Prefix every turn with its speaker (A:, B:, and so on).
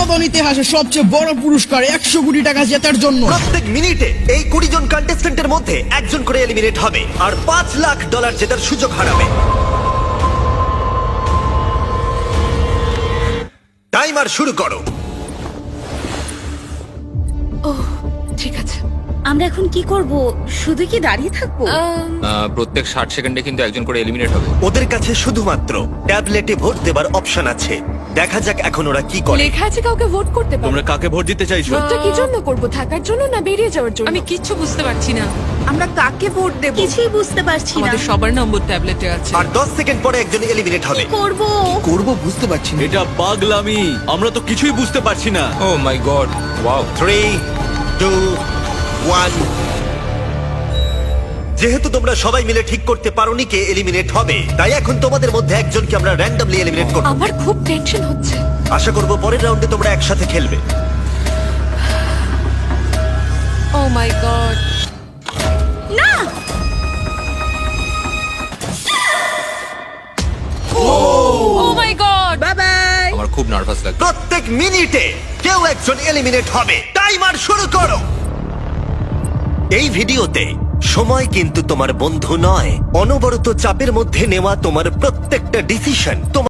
A: বিনোদন ইতিহাসে সবচেয়ে বড় পুরস্কার 100 কোটি টাকা জেতার জন্য।
B: প্রত্যেক মিনিটে এই 20 জন কন্টেস্ট্যান্টের মধ্যে একজন করে এলিমিনেট হবে আর $5 লাখ জেতার সুযোগ হারাবে। টাইমার শুরু করো।
C: ঠিক আছে।
D: আমরা এখন কি করব? শুধু কি দাঁড়িয়ে থাকবো?
E: প্রত্যেক 60 সেকেন্ডে কিন্তু একজন করে এলিমিনেট হবে।
B: ওদের কাছে শুধুমাত্র ট্যাবলেটে ভোট দেবার অপশন আছে। দেখা যাক এখন ওরা কি করে।
C: লেখা আছে কাউকে ভোট করতে পারো।
F: তোমরা কাকে ভোট দিতে চাইছো?
C: ভোটটা কি জন্য করব? থাকার জন্য না বেরিয়ে যাওয়ার জন্য?
G: আমি কিচ্ছু বুঝতে পারছি না।
C: আমরা কাকে ভোট দেব?
D: কিছুই বুঝতে পারছি না।
G: আমাদের সবার নম্বর ট্যাবলেটে আছে।
B: আর 10 সেকেন্ড পরে একজন এলিমিনেট হবে।
D: করব
A: করব বুঝতে পারছি না।
F: এটা পাগলামি, আমরা তো কিছুই বুঝতে পারছি না।
E: ও মাই গড, ওয়াও।
B: 3, 2, 1। যেহেতু তোমরা সবাই মিলে ঠিক করতে পারোনি কে এলিমিনেট হবে, তাই এখন তোমাদের মধ্যে একজনকে আমরা র্যান্ডমলি এলিমিনেট করব।
C: আমার খুব টেনশন হচ্ছে।
B: আশা করব পরের রাউন্ডে তোমরা একসাথে খেলবে।
C: ও মাই গড।
D: না।
C: ও মাই গড।
D: Bye bye.
E: আমার খুব নার্ভাস লাগছে।
B: প্রত্যেক মিনিটে কেউ একজন এলিমিনেট হবে। টাইমার শুরু করো। এই ভিডিওতে সময় কিন্তু তোমার বন্ধু নয়। অনবরত চাপের মধ্যে নেওয়া তোমার প্রত্যেকটা ডিসিশন